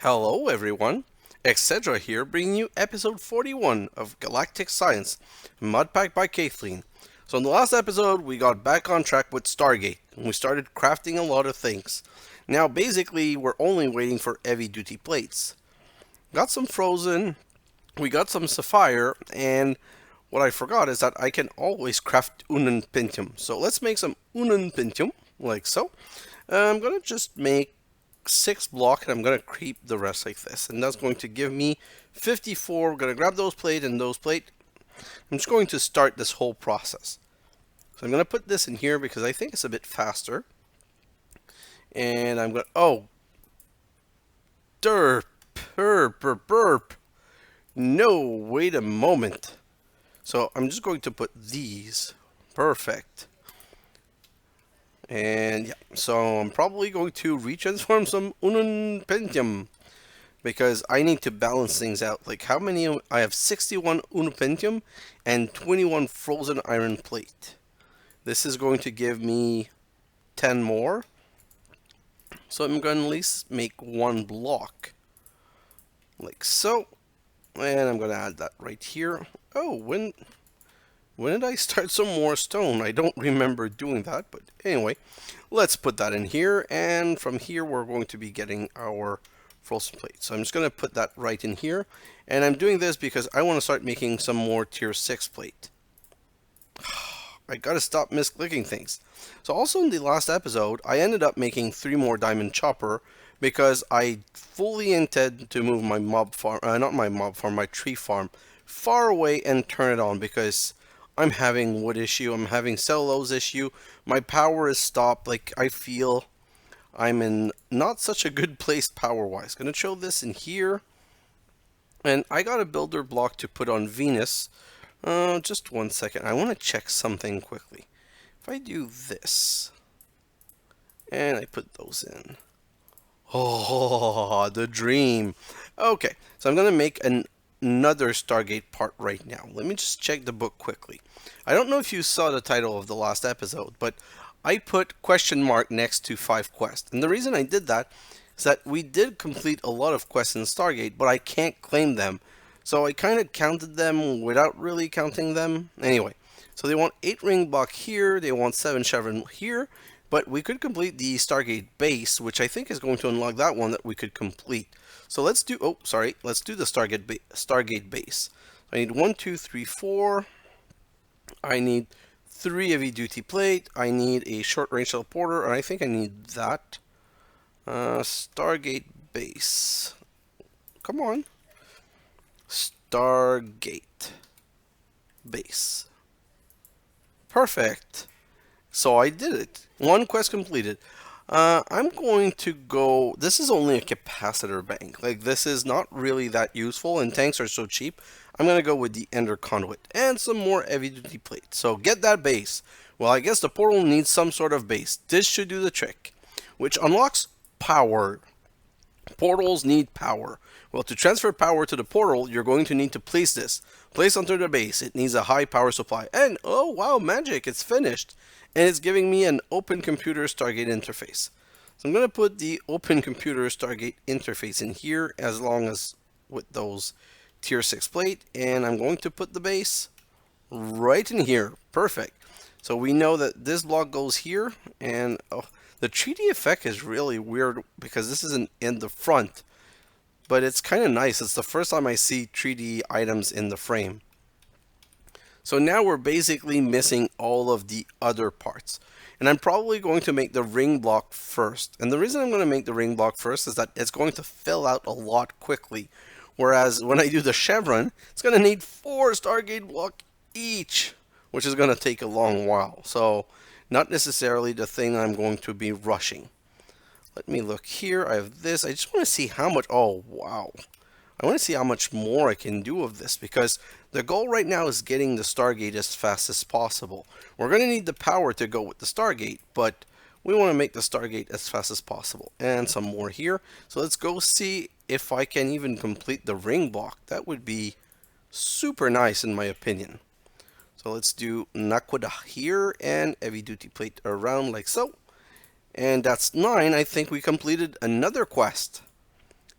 Hello everyone, xHedra here bringing you episode 41 of Galactic Science, Mudpack by Kathleen. So in the last episode we got back on track with Stargate and we started crafting a lot of things. Now basically we're only waiting for heavy duty plates. Got some frozen, we got some sapphire, and what I forgot is that I can always craft ununpentium. So let's make some ununpentium, like so. I'm gonna just make 6 block and I'm gonna creep the rest like this, and that's going to give me 54. We're gonna grab those plate and those plate. I'm just going to start this whole process. So I'm gonna put this in here because I think it's a bit faster. And I'm gonna derp burp. No, wait a moment. So I'm just going to put these. Perfect. And yeah, so I'm probably going to retransform some Unun Pentium because I need to balance things out. Like how many? I have 61 Unun Pentium and 21 frozen iron plate. This is going to give me 10 more. So I'm going to at least make 1 block. Like so. And I'm going to add that right here. Oh, when did I start some more stone? I don't remember doing that, but anyway, let's put that in here, and from here we're going to be getting our frozen plate. So I'm just going to put that right in here, and I'm doing this because I want to start making some more tier 6 plate. I gotta stop misclicking things. So also in the last episode, I ended up making 3 more diamond chopper because I fully intend to move my mob farm, not my mob farm, my tree farm, far away and turn it on because I'm having wood issue, I'm having cellulose issue, my power is stopped, like I feel I'm in not such a good place power-wise. Gonna show this in here, and I got a builder block to put on Venus. Just 1 second, I want to check something quickly. If I do this, and I put those in. Oh, the dream. Okay, so I'm gonna make another Stargate part right now. Let me just check the book quickly. I don't know if you saw the title of the last episode, but I put question mark next to 5 quests. And the reason I did that is that we did complete a lot of quests in Stargate, but I can't claim them. So I kind of counted them without really counting them. Anyway, so they want 8 ring block here, they want 7 chevron here, but we could complete the Stargate base, which I think is going to unlock that one that we could complete. So let's do, let's do the Stargate base. I need 1, 2, 3, 4. I need 3 heavy duty plate. I need a short range teleporter, and I think I need that. Stargate base. Come on. Stargate base. Perfect. So I did it. 1 quest completed. I'm going to go. This is only a capacitor bank. Like, this is not really that useful, and tanks are so cheap. I'm going to go with the Ender Conduit and some more heavy duty plates. So get that base. Well, I guess the portal needs some sort of base. This should do the trick, which unlocks power. Portals need power. Well, to transfer power to the portal, you're going to need to place this. Place under the base. It needs a high power supply. And, oh wow, magic, it's finished. And it's giving me an Open Computer Stargate interface. So I'm going to put the Open Computer Stargate interface in here as long as with those tier 6 plate. And I'm going to put the base right in here. Perfect. So we know that this block goes here, and the 3D effect is really weird because this isn't in the front, but it's kind of nice. It's the first time I see 3D items in the frame. So now we're basically missing all of the other parts. And I'm probably going to make the ring block first. And the reason I'm going to make the ring block first is that it's going to fill out a lot quickly. Whereas when I do the chevron, it's going to need 4 Stargate block each, which is going to take a long while. So not necessarily the thing I'm going to be rushing. Let me look here. I have this. I just want to see how much. Oh, wow. I want to see how much more I can do of this because the goal right now is getting the Stargate as fast as possible. We're going to need the power to go with the Stargate, but we want to make the Stargate as fast as possible. And some more here. So let's go see if I can even complete the ring block. That would be super nice in my opinion. So let's do Naquada here and heavy duty plate around like so. And that's 9. I think we completed another quest.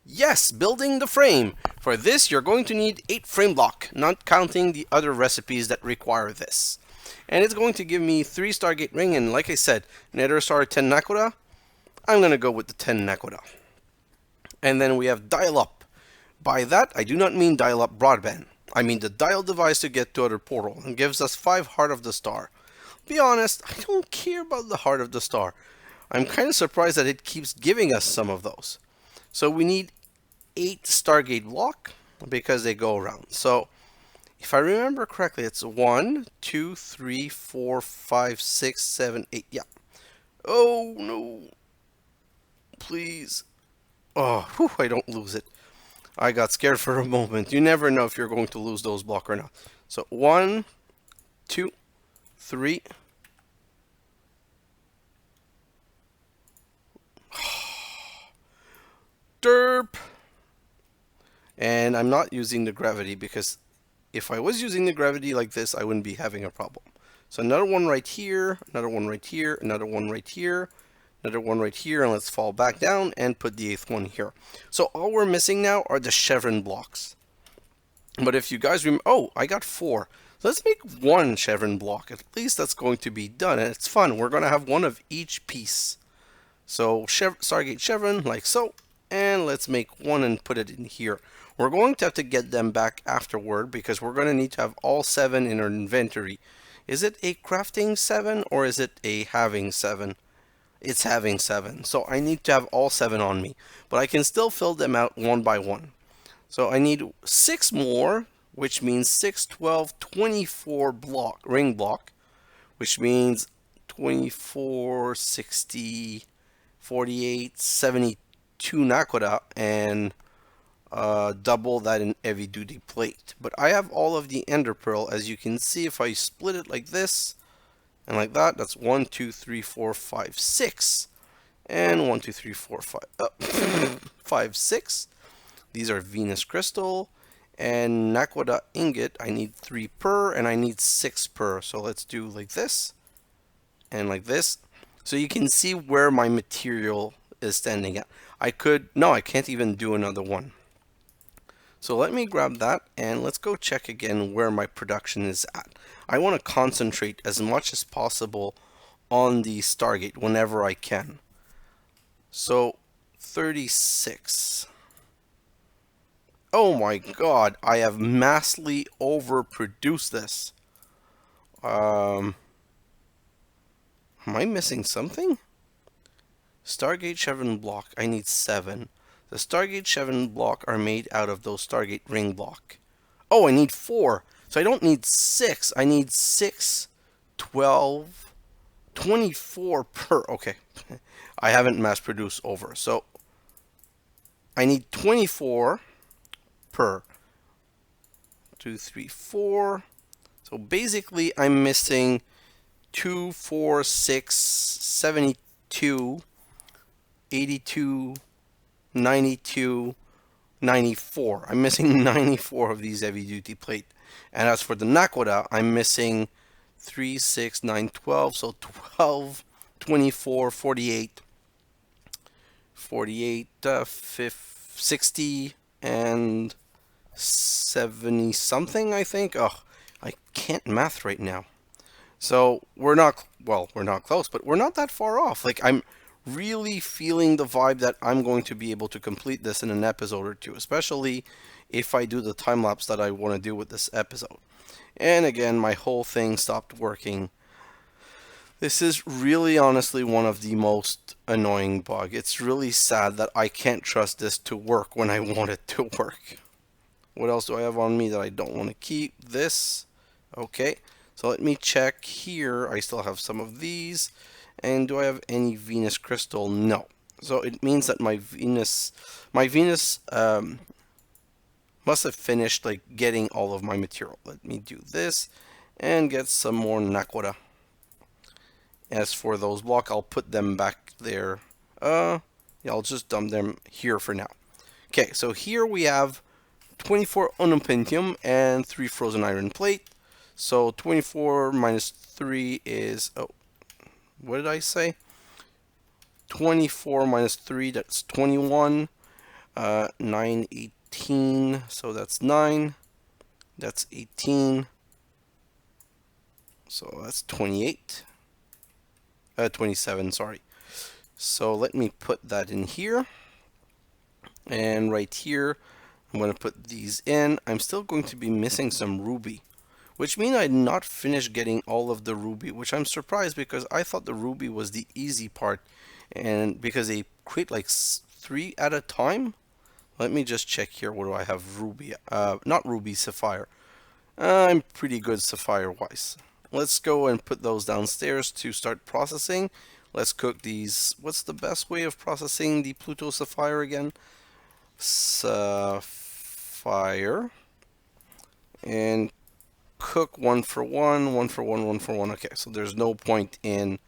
Yes, building the frame. For this, you're going to need 8 frame block, not counting the other recipes that require this. And it's going to give me 3 Stargate ring, and like I said, Nether Star 10 Nakoda. I'm going to go with the 10 Nakoda. And then we have dial up. By that, I do not mean dial up broadband. I mean the dial device to get to other portal, and gives us 5 Heart of the Star. Be honest, I don't care about the Heart of the Star. I'm kind of surprised that it keeps giving us some of those. So we need 8 Stargate Block because they go around. So if I remember correctly, it's 1, 2, 3, 4, 5, 6, 7, 8. Yeah. Oh no. Please. Oh, whew, I don't lose it. I got scared for a moment. You never know if you're going to lose those block or not. So 1, 2, 3. Derp. And I'm not using the gravity because if I was using the gravity like this, I wouldn't be having a problem. So another one right here, another one right here, another one right here, another one right here, and let's fall back down and put the 8th one here. So all we're missing now are the Chevron blocks. But if you guys remember, oh, I got 4. Let's make 1 Chevron block. At least that's going to be done, and it's fun. We're going to have 1 of each piece. So Stargate Chevron, like so, and let's make 1 and put it in here. We're going to have to get them back afterward because we're going to need to have all 7 in our inventory. Is it a crafting 7 or is it a having 7? It's having 7. So I need to have all 7 on me. But I can still fill them out one by one. So I need 6 more, which means 6, 12, 24 ring block, which means 24, 60, 48, 72 Nakoda, and double that in heavy duty plate. But I have all of the ender pearl, as you can see. If I split it like this and like that, that's 1, 2, 3, 4, 5, 6, and 1, 2, 3, 4, 5, 5, 6. These are Venus crystal and Nakoda ingot. I need 3 per and I need 6 per. So let's do like this and like this. So you can see where my material is standing at. I can't even do another one. So let me grab that and let's go check again where my production is at. I want to concentrate as much as possible on the Stargate whenever I can. So 36. Oh my god, I have massively overproduced this. Am I missing something? Stargate Chevron Block, I need 7. The Stargate Chevron Block are made out of those Stargate ring block. Oh, I need 4. So I don't need 6. I need 6, 12, 24 per. Okay. I haven't mass produced over. So I need 24 per. 2, 3, 4. So basically I'm missing 2, 4, 6, 72, 82, 92, 94. I'm missing 94 of these heavy duty plate. And as for the Nakoda, I'm missing 3, 6, 9, 12. So 12, 24, 48, 48, 60, and 70 something, I think. Oh, I can't math right now. So we're not, well, we're not close, but we're not that far off. Like, I'm really feeling the vibe that I'm going to be able to complete this in an episode or two, especially if I do the time lapse that I want to do with this episode. And again, my whole thing stopped working. This is really honestly one of the most annoying bugs. It's really sad that I can't trust this to work when I want it to work. What else do I have on me that I don't want to keep? This. Okay. So let me check here. I still have some of these. And do I have any Venus crystal? No. So it means that my Venus must have finished like getting all of my material. Let me do this and get some more Nakoda. As for those blocks, I'll put them back there. Yeah, I'll just dump them here for now. Okay, so here we have 24 Onopentium and 3 frozen iron plate. So 24 minus 3 is, oh, what did I say? 24 minus 3, that's 21. 9, 18, so that's 9. That's 18. So that's 28. 27, sorry. So let me put that in here. And right here, I'm going to put these in. I'm still going to be missing some ruby, which means I did not finish getting all of the ruby, which I'm surprised because I thought the ruby was the easy part. And because they create like 3 at a time. Let me just check here. What do I have? Ruby. Not ruby, sapphire. I'm pretty good sapphire wise. Let's go and put those downstairs to start processing. Let's cook these. What's the best way of processing the Pluto sapphire again? Sapphire. And cook 1 for 1, 1 for 1, 1 for 1. Okay, so there's no point in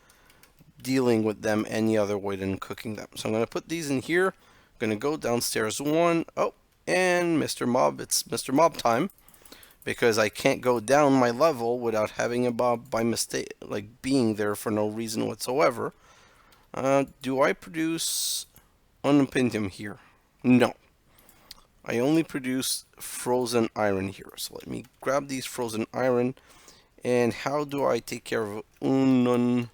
dealing with them any other way than cooking them. So I'm going to put these in here. I'm going to go downstairs 1. Oh, and Mr. Mob. It's Mr. Mob time. Because I can't go down my level without having a mob by mistake, like being there for no reason whatsoever. Do I produce unpentium here? No. I only produce frozen iron here. So let me grab these frozen iron. And how do I take care of unpentium?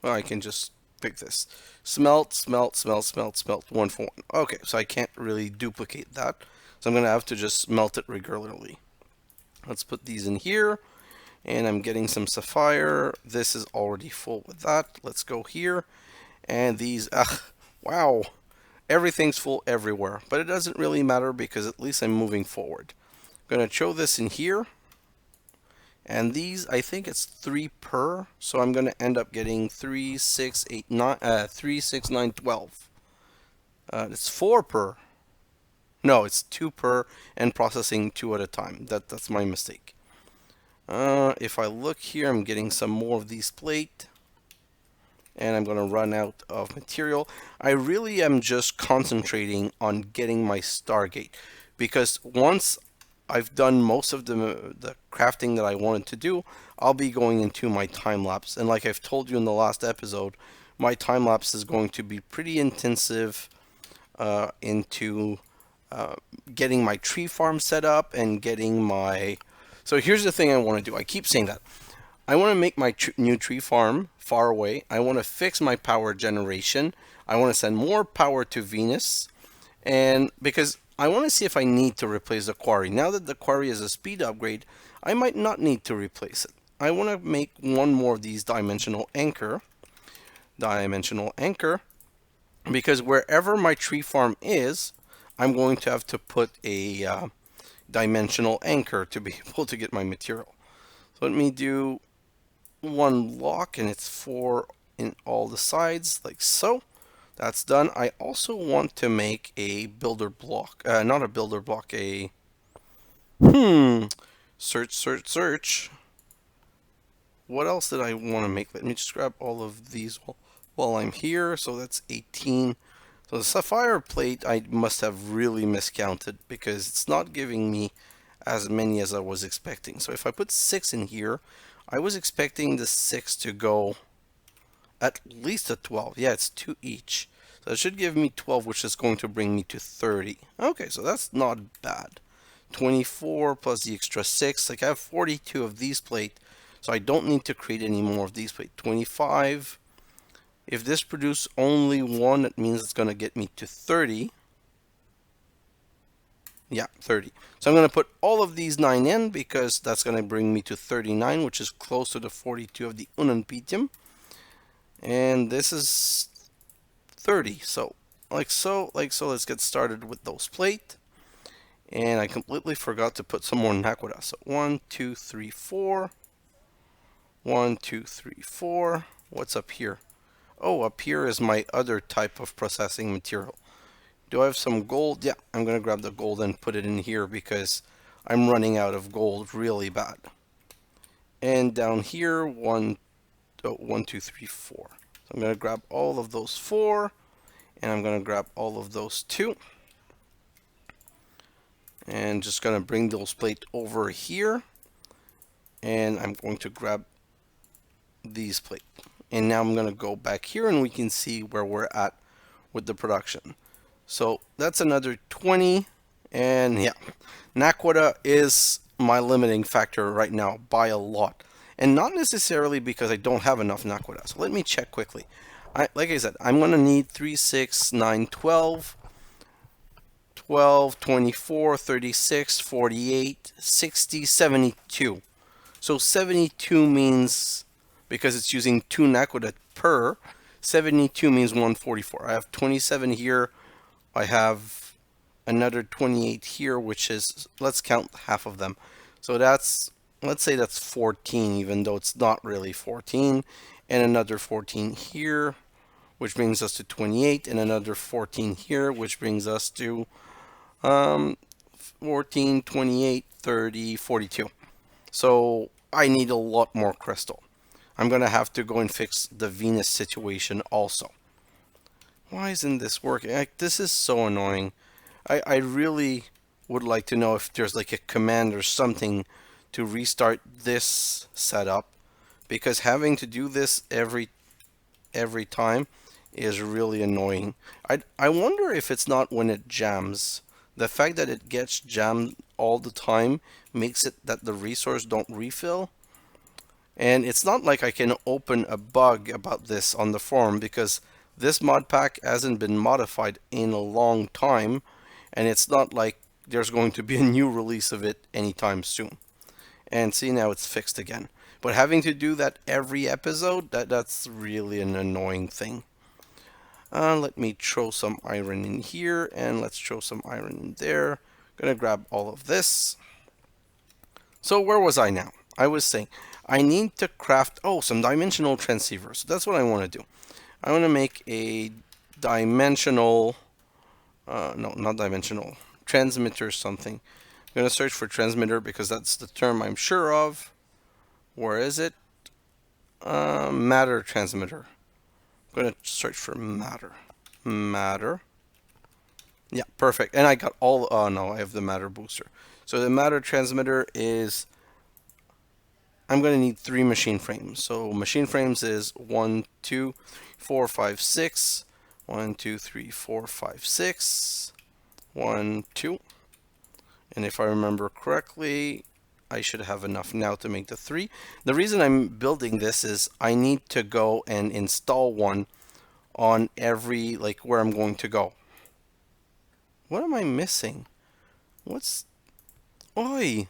Well, I can just pick this. Smelt, smelt, smelt, smelt, smelt, 1 for 1. Okay, so I can't really duplicate that. So I'm going to have to just smelt it regularly. Let's put these in here. And I'm getting some sapphire. This is already full with that. Let's go here. And these, wow. Everything's full everywhere. But it doesn't really matter because at least I'm moving forward. I'm going to throw this in here. And these, I think it's 3 per. So I'm going to end up getting 3, 6, 8, 9, 3, 6, 9, 12. It's 4 per. No, it's 2 per and processing 2 at a time. That's my mistake. If I look here, I'm getting some more of these plate. And I'm going to run out of material. I really am just concentrating on getting my Stargate. Because once I've done most of the crafting that I wanted to do, I'll be going into my time lapse. And like I've told you in the last episode, my time lapse is going to be pretty intensive into getting my tree farm set up and getting my... So here's the thing I want to do. I keep saying that. I want to make my new tree farm far away. I want to fix my power generation. I want to send more power to Venus. And because I want to see if I need to replace the quarry. Now that the quarry is a speed upgrade, I might not need to replace it. I want to make one more of these dimensional anchor. Because wherever my tree farm is, I'm going to have to put a dimensional anchor to be able to get my material. So let me do 1 block, and it's 4 in all the sides, like so. That's done. I also want to make a builder block. Not a builder block, a... Search. What else did I want to make? Let me just grab all of these while I'm here. So that's 18. So the sapphire plate I must have really miscounted because it's not giving me as many as I was expecting. So if I put 6 in here, I was expecting the 6 to go at least a 12. Yeah, it's 2 each. So it should give me 12, which is going to bring me to 30. Okay, so that's not bad. 24 plus the extra 6. Like I have 42 of these plate, so I don't need to create any more of these plate. 25. If this produces only 1, it means it's going to get me to 30. Yeah, 30. So I'm going to put all of these 9 in because that's going to bring me to 39, which is close to the 42 of the unpentium. And this is 30. So, like so. Let's get started with those plate. And I completely forgot to put some more naquadah. So 1, 2, 3, 4. 1, 2, 3, 4. What's up here? Oh, up here is my other type of processing material. Do I have some gold? Yeah, I'm going to grab the gold and put it in here because I'm running out of gold really bad. And down here, 1, 2, 3, 4. So I'm going to grab all of those 4. And I'm going to grab all of those 2. And just going to bring those plate over here. And I'm going to grab these plate. And now I'm going to go back here and we can see where we're at with the production. So that's another 20. And yeah, Naquita is my limiting factor right now by a lot. And not necessarily because I don't have enough Naquita. So let me check quickly. Like I said, I'm going to need 3, 6, 9, 12, 12, 24, 36, 48, 60, 72. So 72 means, because it's using 2 Naquita per, 72 means 144. I have 27 here. I have another 28 here, which is, let's count half of them. So that's, let's say that's 14, even though it's not really 14. And another 14 here, which brings us to 28. And another 14 here, which brings us to 14, 28, 30, 42. So I need a lot more crystal. I'm going to have to go and fix the Venus situation also. Why isn't this working? This is so annoying. I really would like to know if there's like a command or something to restart this setup, because having to do this every time is really annoying. I wonder if it's not when it jams. The fact that it gets jammed all the time makes it that the resource don't refill. And it's not like I can open a bug about this on the forum, because this mod pack hasn't been modified in a long time, and it's not like there's going to be a new release of it anytime soon. And see, now it's fixed again. But having to do that every episode, that's really an annoying thing. Let me throw some iron in here, and let's throw some iron in there. Gonna grab all of this. So where was I now? I was saying I need to craft, some dimensional transceivers. So that's what I want to do. I want to make a dimensional, no, not dimensional, transmitter something. I'm going to search for transmitter because that's the term I'm sure of. Where is it? Matter transmitter. I'm going to search for matter. Matter. Yeah, perfect. And I got all, oh no, I have the matter booster. So the matter transmitter is, I'm going to need 3 machine frames. So machine frames is 1, 2, 4, 5, 6. 1, 2, 3, 4, 5, 6. 1, 2. And if I remember correctly, I should have enough now to make the 3. The reason I'm building this is I need to go and install one on every, like, where I'm going to go. What am I missing? What's... Oi!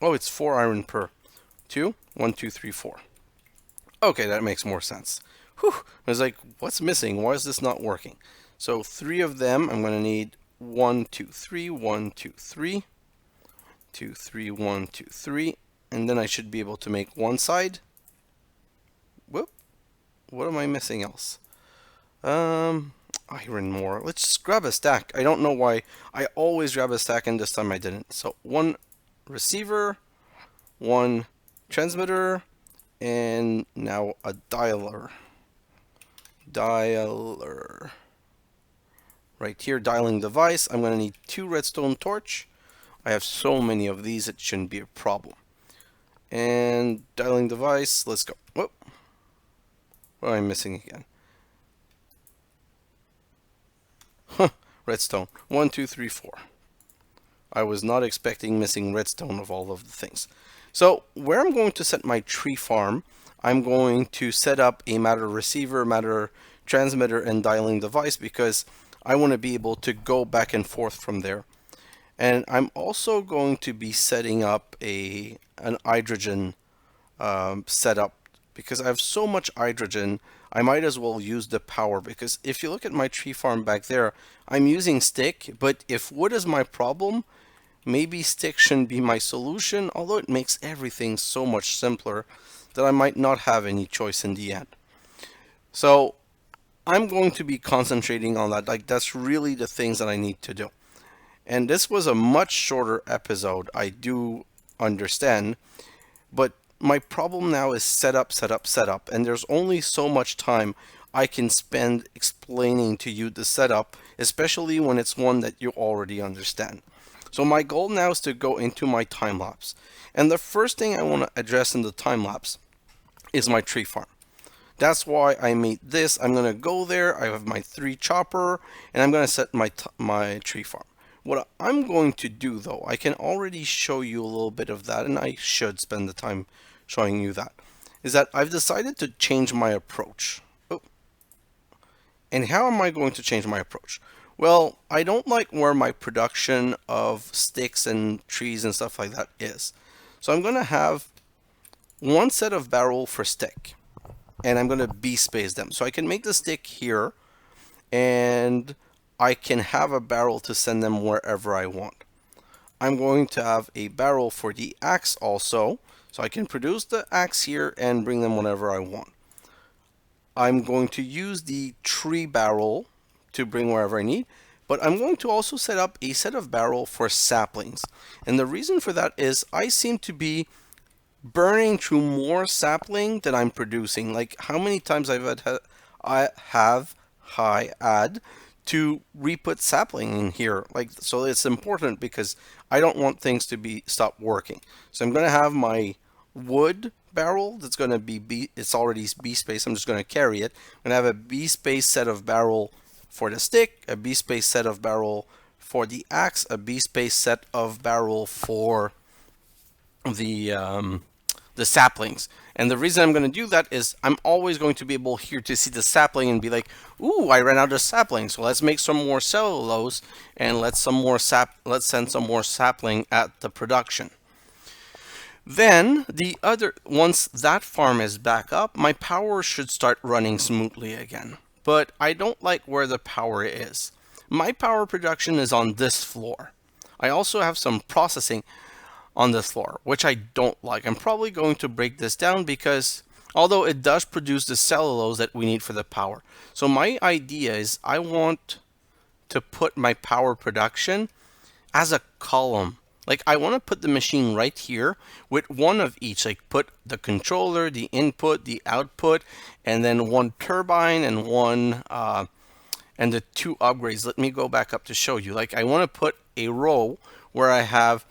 Oh, it's 4 iron per. 2? 1, 2, 3, 4. Okay, that makes more sense. Whew! I was like, what's missing? Why is this not working? So 3 of them, I'm going to need 1, 2, 3, 1, 2, 3. 2, 3, 1, 2, 3. And then I should be able to make one side. Whoop. What am I missing else? Iron more. Let's just grab a stack. I don't know why I always grab a stack and this time I didn't. So 1 receiver, 1 transmitter, and now a dialer. Right here, dialing device. I'm going to need 2 redstone torch. I have so many of these, it shouldn't be a problem. And dialing device, let's go. Whoop. What am I missing again? Huh, redstone. 1, 2, 3, 4. I was not expecting missing redstone of all of the things. So where I'm going to set my tree farm, I'm going to set up a matter receiver, matter transmitter, and dialing device because I want to be able to go back and forth from there. And I'm also going to be setting up an hydrogen setup because I have so much hydrogen. I might as well use the power because if you look at my tree farm back there, I'm using stick, but if wood is my problem, maybe stick shouldn't be my solution, although it makes everything so much simpler that I might not have any choice in the end. So I'm going to be concentrating on that. Like, that's really the things that I need to do. And this was a much shorter episode, I do understand, but my problem now is setup, and there's only so much time I can spend explaining to you the setup, especially when it's one that you already understand. So my goal now is to go into my time lapse. And the first thing I want to address in the time lapse is my tree farm. That's why I made this. I'm gonna go there. I have my 3 chopper, and I'm gonna set my tree farm. What I'm going to do though, I can already show you a little bit of that, and I should spend the time showing you that, is that I've decided to change my approach. Oh, and how am I going to change my approach? Well, I don't like where my production of sticks and trees and stuff like that is. So I'm gonna have one set of barrel for stick, and I'm going to B-space them. So I can make the stick here, and I can have a barrel to send them wherever I want. I'm going to have a barrel for the axe also, so I can produce the axe here and bring them whenever I want. I'm going to use the tree barrel to bring wherever I need, but I'm going to also set up a set of barrel for saplings. And the reason for that is I seem to be burning through more sapling than I'm producing. Like how many times I have had to re-put sapling in here. Like, so it's important because I don't want things to be stop working. So I'm going to have my wood barrel that's going to be it's already B space. I'm just going to carry it. I'm going to have a B space set of barrel for the stick, a B space set of barrel for the axe, a B space set of barrel for the saplings. And the reason I'm going to do that is I'm always going to be able here to see the sapling and be like, ooh, I ran out of saplings. So let's make some more cellulose and let's send some more sapling at the production. Then once that farm is back up, my power should start running smoothly again. But I don't like where the power is. My power production is on this floor. I also have some processing on this floor, which I don't like. I'm probably going to break this down because although it does produce the cellulose that we need for the power. So my idea is I want to put my power production as a column. Like I want to put the machine right here with one of each, like put the controller, the input, the output, and then one turbine and one and the 2 upgrades. Let me go back up to show you. Like I want to put a row where I have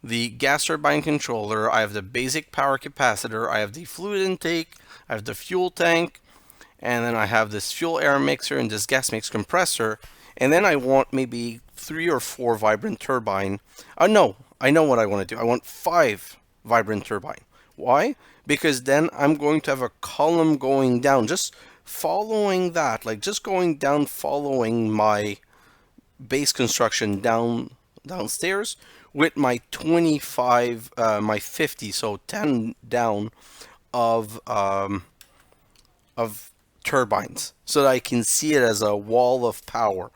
the gas turbine controller, I have the basic power capacitor, I have the fluid intake, I have the fuel tank, and then I have this fuel air mixer and this gas mix compressor, and then I want maybe 3 or 4 vibrant turbine. No, I know what I want to do. I want 5 vibrant turbine. Why? Because then I'm going to have a column going down, just following that, like just going down, following my base construction downstairs with my 25, my 50, so 10 down of turbines, so that I can see it as a wall of power.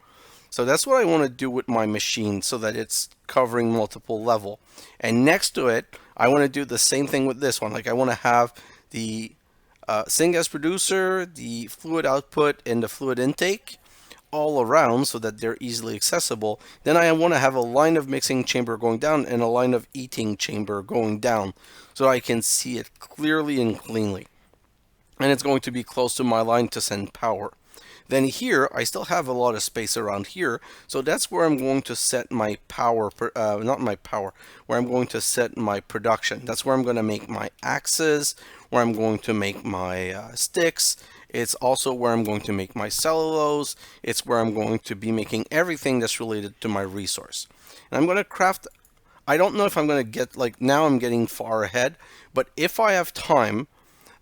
So that's what I want to do with my machine, so that it's covering multiple level. And next to it, I want to do the same thing with this one. Like I want to have the syngas producer, the fluid output, and the fluid intake all around so that they're easily accessible. Then I want to have a line of mixing chamber going down and a line of eating chamber going down so I can see it clearly and cleanly. And it's going to be close to my line to send power. Then here, I still have a lot of space around here, so that's where I'm going to set my power, not my power, where I'm going to set my production. That's where I'm going to make my axes, where I'm going to make my sticks. It's also where I'm going to make my cellulose. It's where I'm going to be making everything that's related to my resource. And I'm going to craft, I don't know if I'm going to get, like now I'm getting far ahead, but if I have time,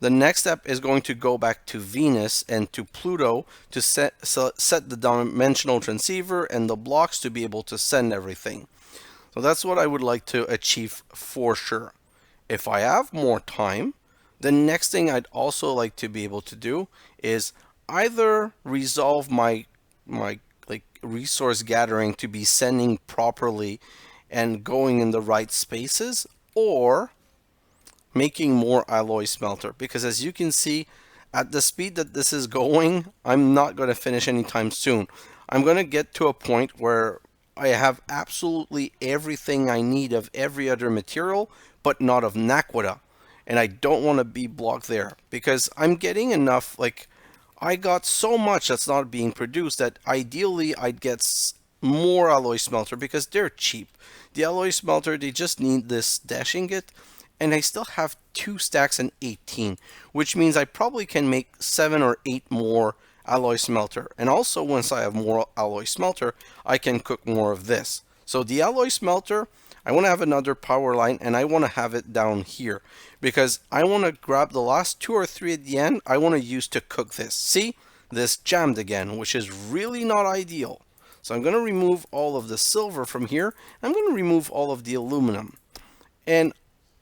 the next step is going to go back to Venus and to Pluto to set the dimensional transceiver and the blocks to be able to send everything. So that's what I would like to achieve for sure. If I have more time, the next thing I'd also like to be able to do is either resolve my like resource gathering to be sending properly and going in the right spaces, or making more alloy smelter, because as you can see at the speed that this is going, I'm not going to finish anytime soon. I'm going to get to a point where I have absolutely everything I need of every other material, but not of naquadah, and I don't want to be blocked there because I'm getting enough. Like I got so much that's not being produced that ideally I'd get more alloy smelter because they're cheap. The alloy smelter, they just need this dash ingot and I still have 2 stacks and 18, which means I probably can make 7 or 8 more alloy smelter. And also, once I have more alloy smelter, I can cook more of this. So the alloy smelter, I want to have another power line, and I want to have it down here because I want to grab the last 2 or 3 at the end. I want to use to cook this. See, this jammed again, which is really not ideal. So I'm going to remove all of the silver from here. I'm going to remove all of the aluminum. And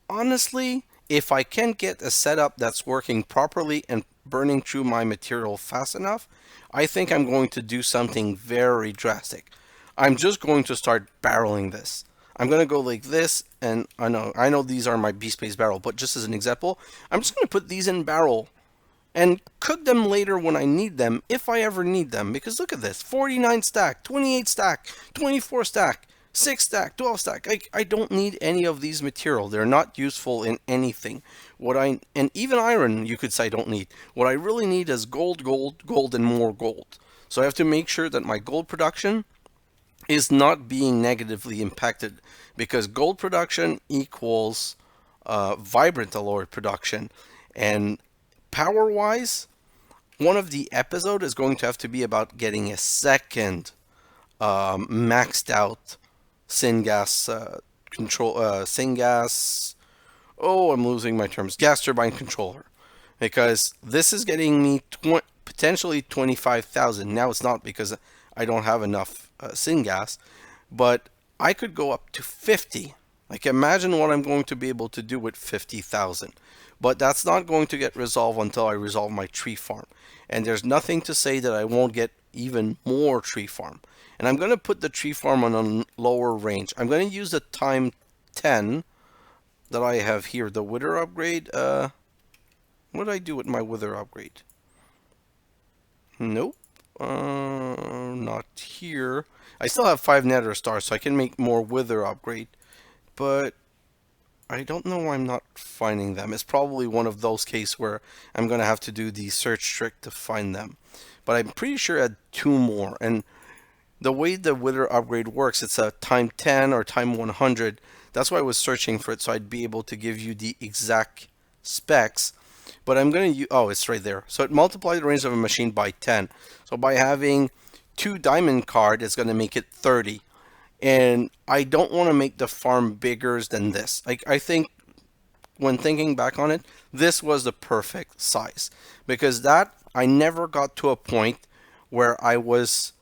honestly, if I can get a setup that's working properly and burning through my material fast enough, I think I'm going to do something very drastic. I'm just going to start barreling this. I'm going to go like this, and I know these are my B-Space barrel, but just as an example, I'm just going to put these in barrel and cook them later when I need them, if I ever need them. Because look at this, 49 stack, 28 stack, 24 stack, 6 stack, 12 stack. I don't need any of these material. They're not useful in anything. And even iron, you could say I don't need. What I really need is gold, gold, gold, and more gold. So I have to make sure that my gold production is not being negatively impacted, because gold production equals vibrant alloy production. And power-wise, one of the episode is going to have to be about getting a second maxed out syngas syngas. Oh, I'm losing my terms. Gas turbine controller, because this is getting me potentially 25,000. Now it's not because I don't have enough syngas, but I could go up to 50. Like, imagine what I'm going to be able to do with 50,000. But that's not going to get resolved until I resolve my tree farm. And there's nothing to say that I won't get even more tree farm. And I'm going to put the tree farm on a lower range. I'm going to use the time 10 that I have here. The wither upgrade. What did I do with my wither upgrade? Nope. Not here. I still have 5 nether stars, so I can make more wither upgrade. But I don't know why I'm not finding them. It's probably one of those cases where I'm going to have to do the search trick to find them. But I'm pretty sure I had 2 more. And the way the wither upgrade works, it's a time 10 or time 100. That's why I was searching for it, so I'd be able to give you the exact specs. But I'm going to use, oh, it's right there. So it multiplies the range of a machine by 10. So by having 2 diamond card, it's going to make it 30. And I don't want to make the farm bigger than this. Like, I think when thinking back on it, this was the perfect size, because that I never got to a point where I was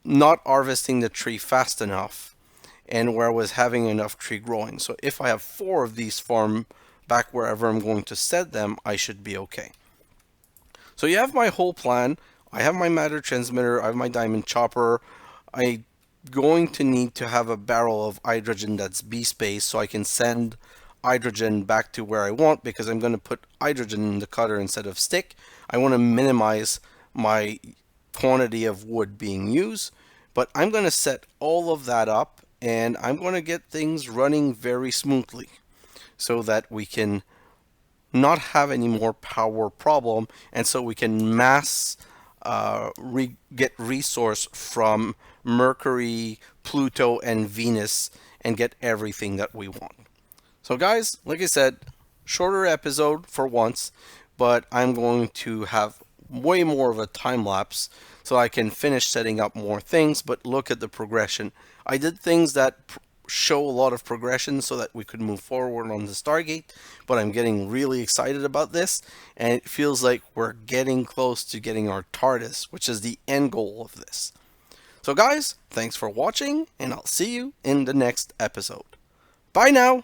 not harvesting the tree fast enough and where I was having enough tree growing. So if I have 4 of these farm back wherever I'm going to set them, I should be okay. So you have my whole plan. I have my matter transmitter. I have my diamond chopper. I'm going to need to have a barrel of hydrogen that's B-Space, so I can send hydrogen back to where I want, because I'm going to put hydrogen in the cutter instead of stick. I want to minimize my quantity of wood being used, but I'm going to set all of that up, and I'm going to get things running very smoothly so that we can not have any more power problem, and so we can mass get resource from Mercury, Pluto, and Venus, and get everything that we want. So guys, like I said, shorter episode for once, but I'm going to have way more of a time lapse so I can finish setting up more things. But look at the progression. I did things that show a lot of progression so that we could move forward on the Stargate, but I'm getting really excited about this, and it feels like we're getting close to getting our TARDIS, which is the end goal of this. So guys, thanks for watching, and I'll see you in the next episode. Bye now!